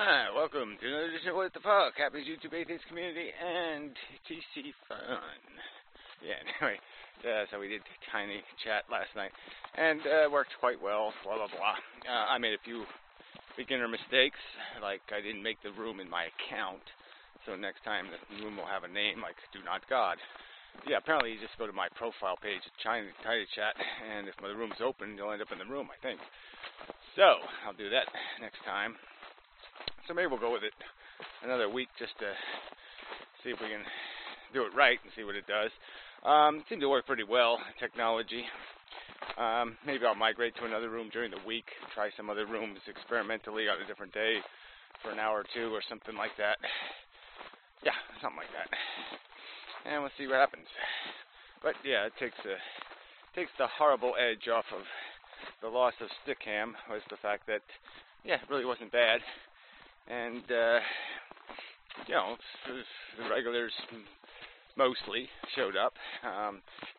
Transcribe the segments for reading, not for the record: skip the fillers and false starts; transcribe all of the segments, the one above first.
Hi, welcome to another edition of What the Fuck happens YouTube atheist community and TC fun. Yeah, anyway, so we did tiny chat last night and worked quite well, blah blah blah. I made a few beginner mistakes, like I didn't make the room in my account, so next time the room will have a name like Do Not God. Yeah, apparently you just go to my profile page at tiny chat, and if the room's open, you'll end up in the room, I think. So, I'll do that next time. So maybe we'll go with it another week just to see if we can do it right and see what it does. It seemed to work pretty well, technology. Maybe I'll migrate to another room during the week, try some other rooms experimentally on a different day for an hour or two or something like that. Yeah, something like that. And we'll see what happens. But yeah, it takes the horrible edge off of the loss of Stickham, was the fact that, yeah, it really wasn't bad. And, you know, the regulars mostly showed up.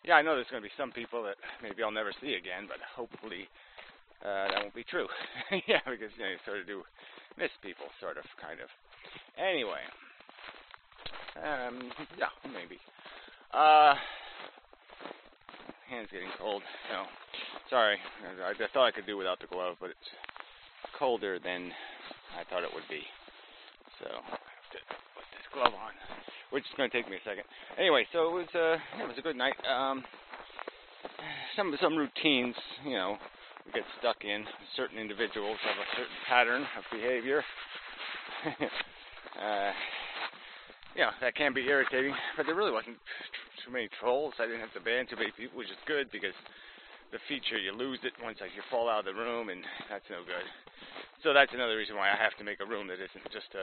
Yeah, I know there's going to be some people that maybe I'll never see again, but hopefully that won't be true. Yeah, because, you know, you sort of do miss people, sort of, kind of. Anyway, yeah, maybe. Hand's getting cold, so, sorry. I thought I could do without the glove, but it's colder than I thought it would be. So I have to put this glove on, which is going to take me a second. Anyway, so it was a good night. Some routines, you know, we get stuck in. Certain individuals have a certain pattern of behavior. Yeah, that can be irritating, but there really wasn't too many trolls. I didn't have to ban too many people, which is good because the feature, you lose it once you fall out of the room, and that's no good. So that's another reason why I have to make a room that isn't just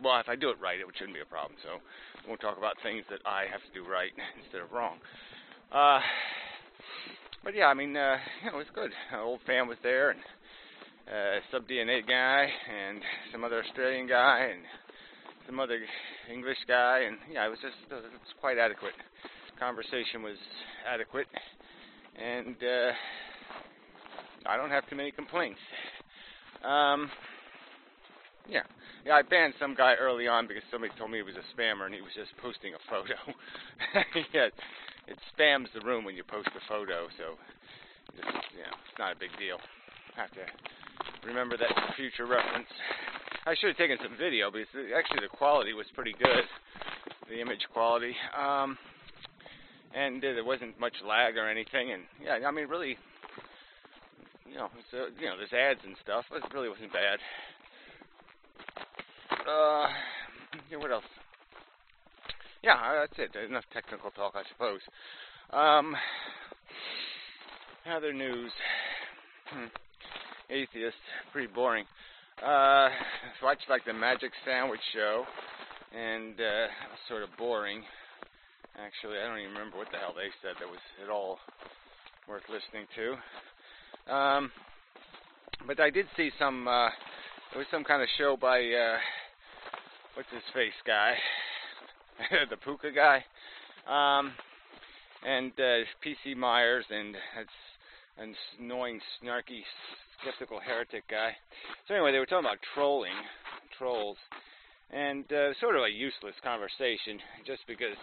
well, if I do it right, it shouldn't be a problem. So I won't talk about things that I have to do right instead of wrong. But yeah, I mean, it was good. Our old fam was there, and sub-DNA guy, and some other Australian guy, and some other English guy, and yeah, it was quite adequate. Conversation was adequate, and I don't have too many complaints. Yeah, I banned some guy early on because somebody told me he was a spammer and he was just posting a photo. Yeah, it spams the room when you post a photo, so just, you know, it's not a big deal. I have to remember that for future reference. I should have taken some video because actually the quality was pretty good, the image quality, and there wasn't much lag or anything. And yeah, I mean, really, you know, there's ads and stuff, but it really wasn't bad. Yeah, what else? Yeah, that's it. Enough technical talk, I suppose. Other news. Atheist, pretty boring. Watched like the Magic Sandwich Show, and it was sort of boring. Actually, I don't even remember what the hell they said that was at all worth listening to. But I did see some, it was some kind of show by, what's his face guy? The Puka guy. And PC Myers, and that's an annoying, snarky, skeptical heretic guy. So anyway, they were talking about trolls, and sort of a useless conversation, just because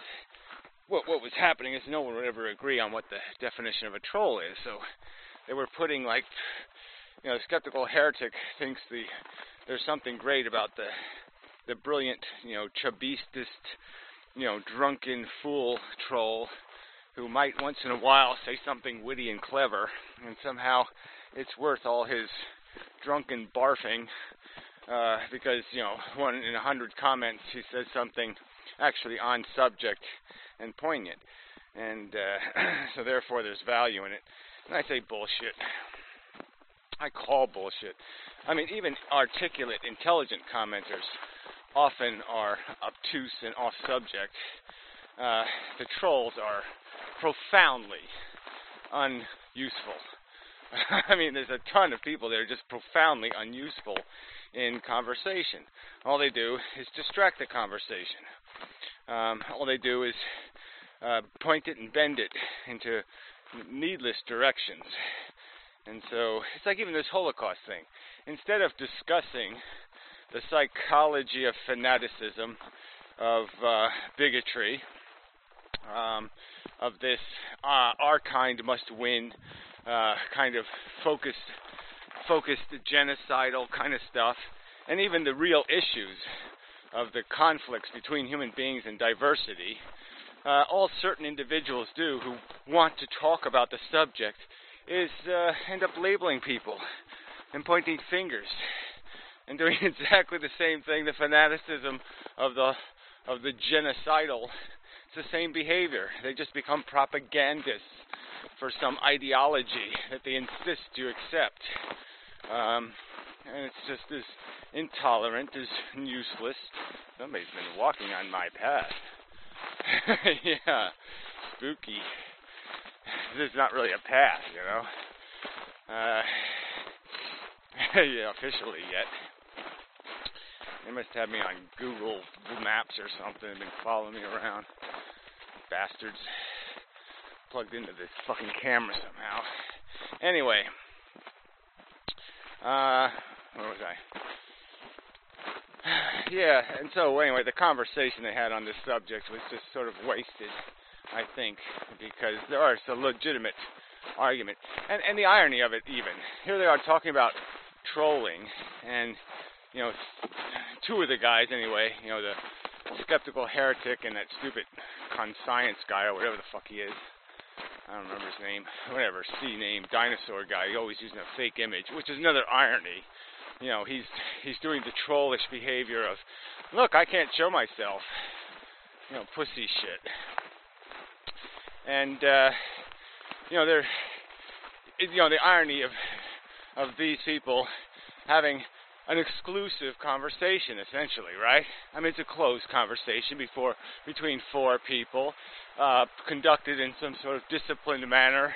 what was happening is no one would ever agree on what the definition of a troll is. So they were putting, like, you know, the skeptical heretic thinks there's something great about the brilliant, you know, Chabistist, you know, drunken fool troll who might once in a while say something witty and clever, and somehow it's worth all his drunken barfing because, you know, 1 in 100 comments he says something actually on subject and poignant, and so therefore there's value in it. And I say bullshit. I call bullshit. I mean, even articulate, intelligent commenters often are obtuse and off subject. The trolls are profoundly unuseful. I mean, there's a ton of people that are just profoundly unuseful in conversation. All they do is distract the conversation. All they do is point it and bend it into needless directions. And so it's like even this Holocaust thing. Instead of discussing the psychology of fanaticism, of bigotry, of this our kind must win kind of focused genocidal kind of stuff, and even the real issues of the conflicts between human beings and diversity. All certain individuals do who want to talk about the subject is end up labeling people and pointing fingers and doing exactly the same thing. The fanaticism of the genocidal, it's the same behavior. They just become propagandists for some ideology that they insist you accept. And it's just as intolerant, as useless. Somebody's been walking on my path. Yeah, spooky. This is not really a path, you know. Yeah, officially yet. They must have me on Google Maps or something and been following me around. Bastards. Plugged into this fucking camera somehow. Anyway. Where was I? Yeah, and so anyway, the conversation they had on this subject was just sort of wasted, I think, because there are some legitimate argument. And the irony of it even, here they are talking about trolling, and, you know, two of the guys anyway, you know, the skeptical heretic and that stupid conscience guy or whatever the fuck he is. I don't remember his name. Whatever, C-name, dinosaur guy. He's always using a fake image, which is another irony. You know, he's doing the trollish behavior of, look, I can't show myself. You know, pussy shit. And, you know, the irony of these people having an exclusive conversation, essentially, right? I mean, it's a closed conversation between four people, conducted in some sort of disciplined manner,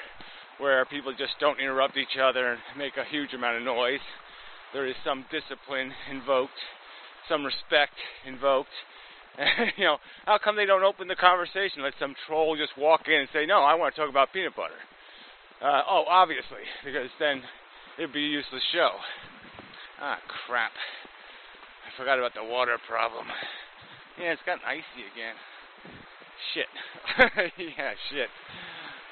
where people just don't interrupt each other and make a huge amount of noise. There is some discipline invoked, some respect invoked. And, you know, how come they don't open the conversation? Let some troll just walk in and say, no, I want to talk about peanut butter. Obviously, because then it'd be a useless show. Ah, crap. I forgot about the water problem. Yeah, it's gotten icy again. Shit. Yeah, shit.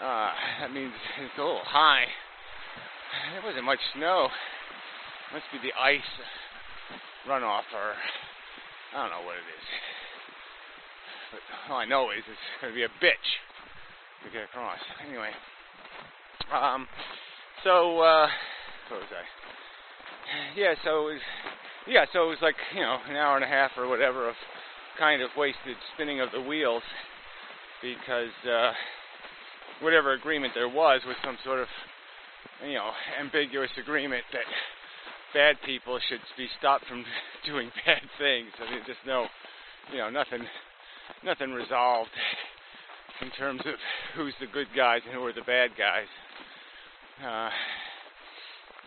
That means it's a little high. There wasn't much snow. Must be the ice runoff, or I don't know what it is. But all I know is it's going to be a bitch to get across. Anyway. What was I? Yeah, so it was like, you know, an hour and a half or whatever of kind of wasted spinning of the wheels, because whatever agreement there was some sort of, you know, ambiguous agreement that bad people should be stopped from doing bad things. I mean, just nothing resolved in terms of who's the good guys and who are the bad guys.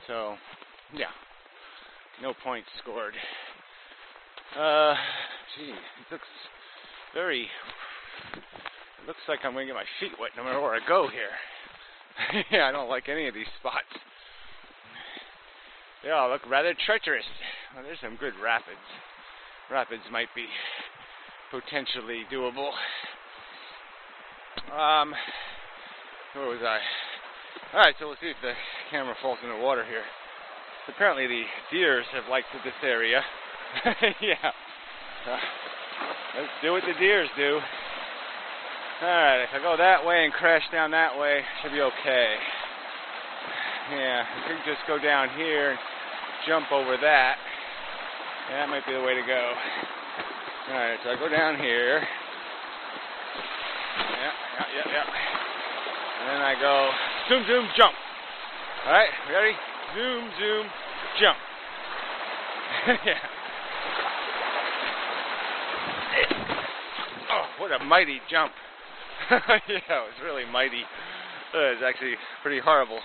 So, yeah, no points scored. Gee, it looks like I'm going to get my feet wet no matter where I go here. Yeah, I don't like any of these spots. They all look rather treacherous. Well, there's some good rapids. Rapids might be potentially doable. Where was I? Alright, so we'll see if the camera falls in the water here. Apparently the deers have liked this area. Yeah. Let's do what the deers do. Alright, if I go that way and crash down that way, should be okay. Yeah, I could just go down here and jump over that. Yeah, that might be the way to go. Alright, so I go down here. Yeah. And then I go zoom, zoom, jump. Alright, ready? Zoom, zoom, jump. Yeah. Oh, what a mighty jump. Yeah, it was really mighty. It was actually pretty horrible.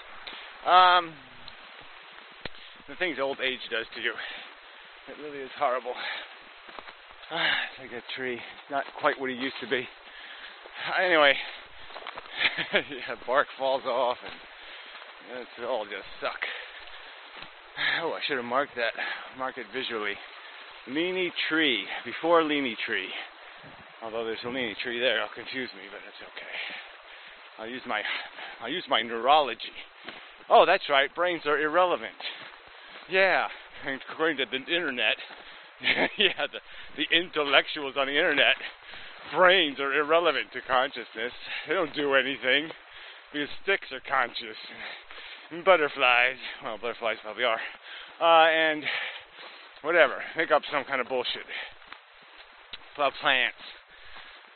The things old age does to you. It really is horrible. It's like a tree. It's not quite what it used to be. Anyway, yeah, bark falls off, and it's all just suck. Oh, I should have marked it visually. Leany tree, before leany tree. Although there's a leany tree there, it'll confuse me, but that's okay. I'll use my neurology. Oh, that's right, brains are irrelevant. Yeah, according to the internet, yeah, the intellectuals on the internet, brains are irrelevant to consciousness. They don't do anything because sticks are conscious. And butterflies, well, butterflies probably are, and whatever, make up some kind of bullshit about plants.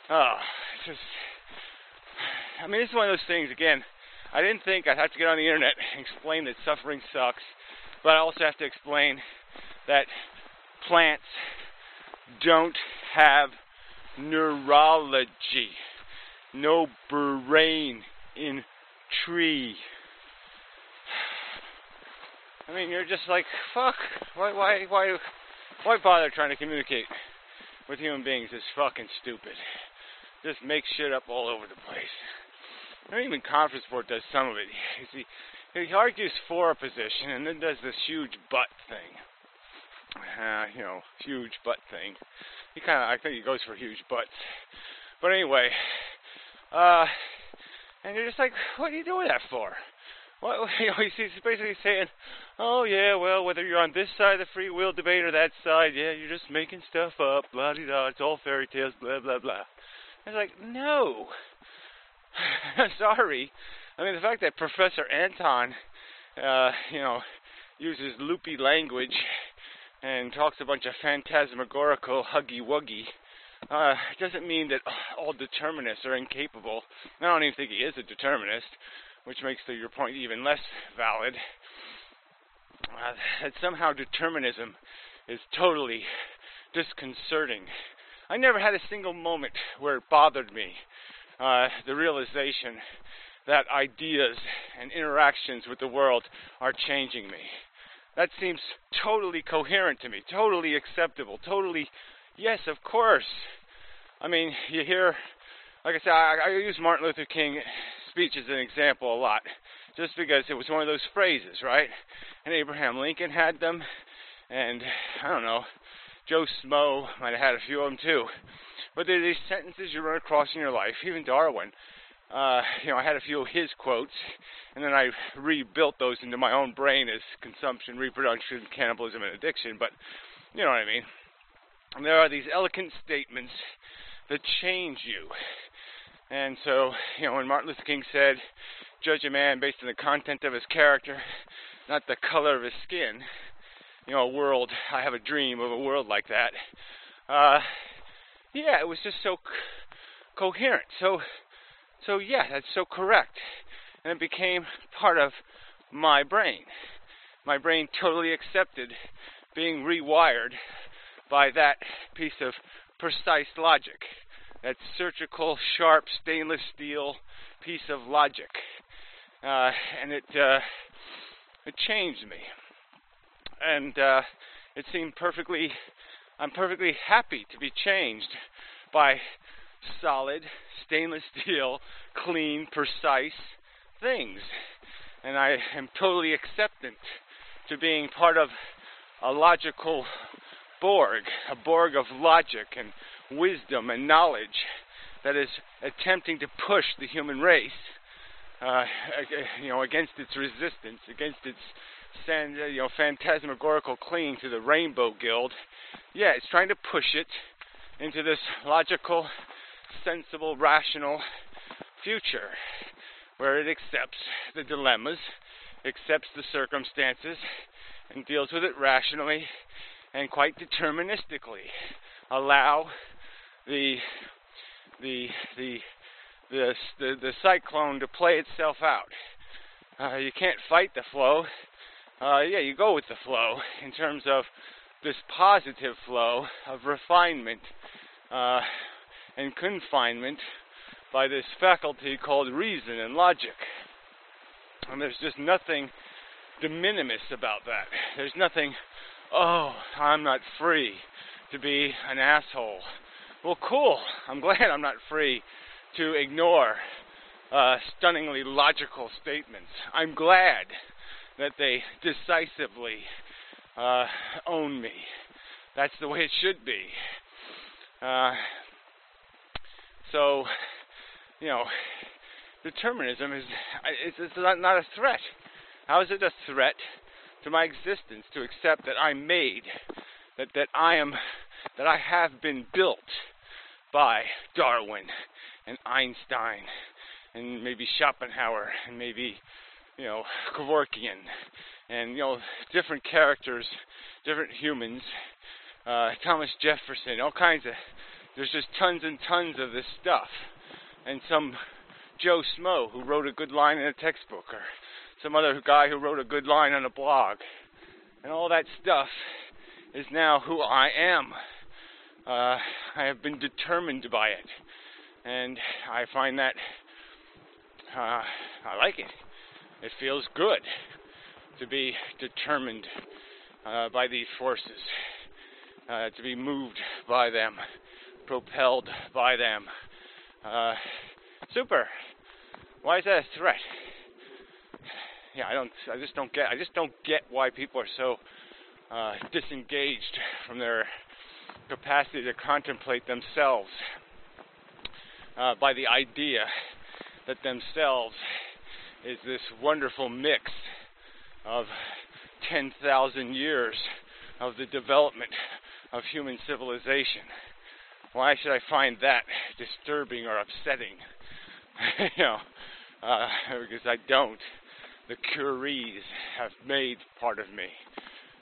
Oh, it's just, I mean, this is one of those things, again, I didn't think I'd have to get on the internet and explain that suffering sucks, but I also have to explain that plants don't have neurology, no brain in tree. I mean, you're just like, fuck, why bother trying to communicate with human beings? It's fucking stupid. Just make shit up all over the place. I mean, even Conference Board does some of it. You see, he argues for a position and then does this huge butt thing. Huge butt thing. I think he goes for huge butts. But anyway, and you're just like, what are you doing that for? Well, he's basically saying, oh yeah, well, whether you're on this side of the free will debate or that side, yeah, you're just making stuff up, blah-de-da, it's all fairy tales, blah, blah, blah. It's like, no. Sorry. I mean, the fact that Professor Anton, uses loopy language and talks a bunch of phantasmagorical huggy-wuggy, doesn't mean that all determinists are incapable. I don't even think he is a determinist, which makes your point even less valid. That somehow determinism is totally disconcerting. I never had a single moment where it bothered me, the realization that ideas and interactions with the world are changing me. That seems totally coherent to me, totally acceptable, totally, yes, of course. I mean, you hear, like I said, I use Martin Luther King speech as an example a lot, just because it was one of those phrases, right? And Abraham Lincoln had them, and I don't know, Joe Smo might have had a few of them too. But they're these sentences you run across in your life, even Darwin. I had a few of his quotes, and then I rebuilt those into my own brain as consumption, reproduction, cannibalism, and addiction, but you know what I mean. And there are these eloquent statements that change you. And so, when Martin Luther King said, judge a man based on the content of his character, not the color of his skin, I have a dream of a world like that. Yeah, it was just so coherent. So yeah, that's so correct. And it became part of my brain. My brain totally accepted being rewired by that piece of precise logic. That surgical, sharp, stainless steel piece of logic. And it changed me. And it seemed I'm perfectly happy to be changed by solid, stainless steel, clean, precise things. And I am totally acceptant to being part of a logical Borg, a Borg of logic and wisdom and knowledge that is attempting to push the human race, against its resistance, against its phantasmagorical clinging to the Rainbow Guild. Yeah, it's trying to push it into this logical, sensible, rational future where it accepts the dilemmas, accepts the circumstances, and deals with it rationally and quite deterministically. Allow the cyclone to play itself out. You can't fight the flow. You go with the flow in terms of this positive flow of refinement and confinement by this faculty called reason and logic. And there's just nothing de minimis about that. There's nothing, oh, I'm not free to be an asshole. Well, cool. I'm glad I'm not free to ignore stunningly logical statements. I'm glad that they decisively own me. that's the way it should be. So, you know, determinism it's not a threat. How is it a threat to my existence to accept that I'm made, that I have been built by Darwin and Einstein and maybe Schopenhauer and maybe, you know, Kevorkian and, you know, different characters, different humans, Thomas Jefferson, all kinds of, there's just tons and tons of this stuff. And some Joe Smo who wrote a good line in a textbook, or some other guy who wrote a good line on a blog. And all that stuff is now who I am. I have been determined by it. And I find that I like it. It feels good to be determined by these forces, to be moved by them, propelled by them. Super. Why is that a threat? Yeah, I just don't get why people are so disengaged from their capacity to contemplate themselves by the idea that themselves is this wonderful mix of 10,000 years of the development of human civilization. Why should I find that disturbing or upsetting? You know, because I don't. The Curies have made part of me.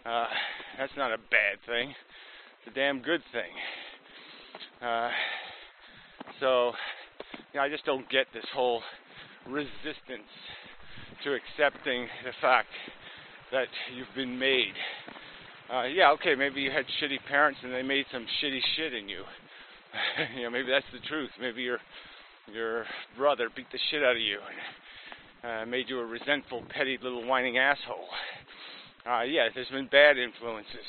That's not a bad thing. It's a damn good thing. So, you know, I just don't get this whole resistance to accepting the fact that you've been made. Yeah, okay, maybe you had shitty parents and they made some shitty shit in you. You know, maybe that's the truth. Maybe your brother beat the shit out of you and made you a resentful, petty little whining asshole. Yeah, there's been bad influences.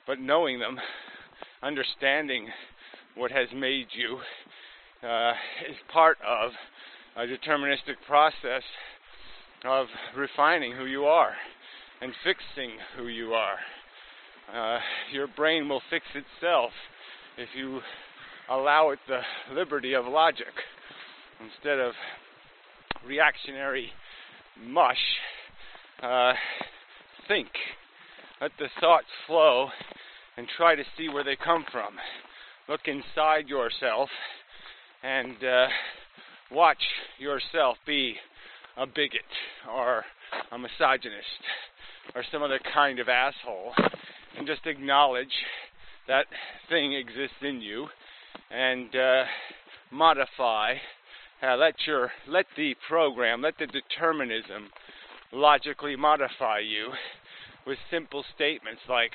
But knowing them, understanding what has made you, is part of a deterministic process of refining who you are and fixing who you are. Your brain will fix itself if you allow it the liberty of logic instead of reactionary mush. Think. Let the thoughts flow and try to see where they come from. Look inside yourself and watch yourself be a bigot or a misogynist or some other kind of asshole, and just acknowledge that thing exists in you and modify. Let the program, let the determinism logically modify you with simple statements like,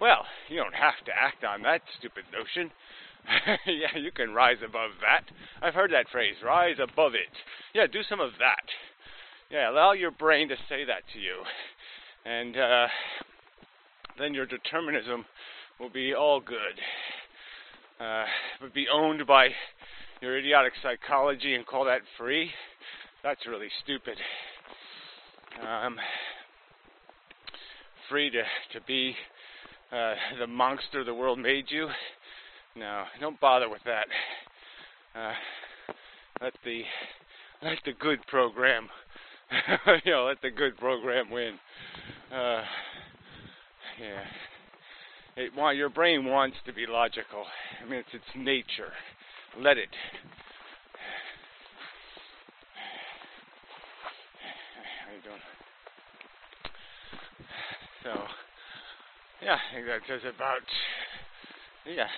well, you don't have to act on that stupid notion. Yeah, you can rise above that. I've heard that phrase, rise above it. Yeah, do some of that. Yeah, allow your brain to say that to you. And then your determinism will be all good. But be owned by your idiotic psychology and call that free? That's really stupid. Free to be the monster the world made you? No, don't bother with that. Let the good program, let the good program win. Yeah. Your brain wants to be logical. I mean, it's its nature. Let it. How you doing? So, yeah, I think that says about. Yeah,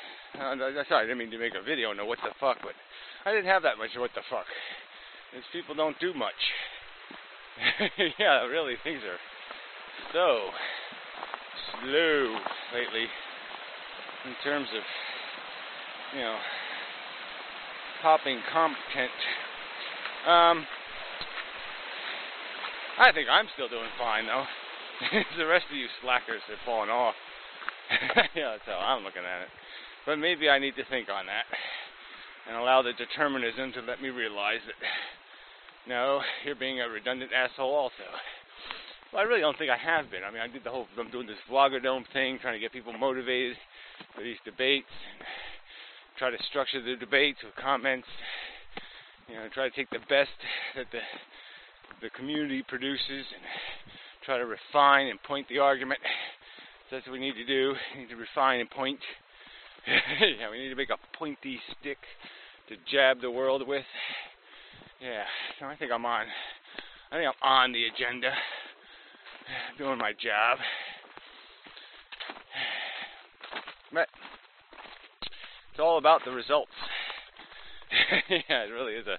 sorry, I didn't mean to make a video. No, what the fuck? But I didn't have that much. What the fuck? These people don't do much. Yeah, really, things are so slow lately in terms of, popping content. I think I'm still doing fine, though. The rest of you slackers have fallen off. Yeah, that's how I'm looking at it. But maybe I need to think on that and allow the determinism to let me realize that, no, you're being a redundant asshole also. Well, I really don't think I have been. I mean, I'm doing this vlogadome thing, trying to get people motivated for these debates, and try to structure the debates with comments, try to take the best that the community produces and try to refine and point the argument. So that's what we need to do. We need to refine and point. Yeah, we need to make a pointy stick to jab the world with. Yeah, so I think I'm on the agenda, doing my job. But it's all about the results. Yeah, it really is a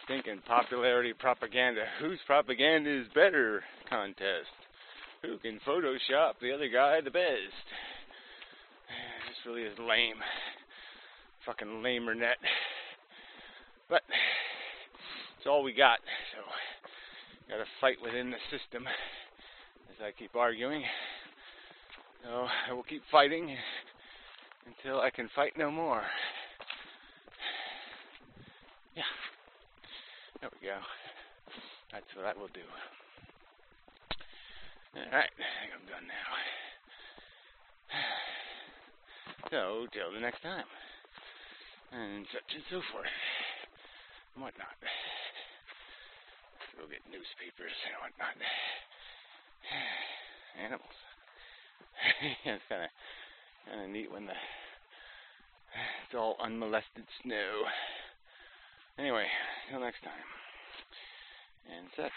stinking popularity propaganda. Whose propaganda is better contest. Who can Photoshop the other guy the best? This really is lame. Fucking lamer net. But it's all we got. So gotta fight within the system as I keep arguing. So I will keep fighting until I can fight no more. Yeah. There we go. That's what I will do. Alright, I think I'm done now. So, till the next time. And such and so forth. And whatnot. Go get newspapers and whatnot. Animals. It's kind of neat when it's all unmolested snow. Anyway, till next time. And such.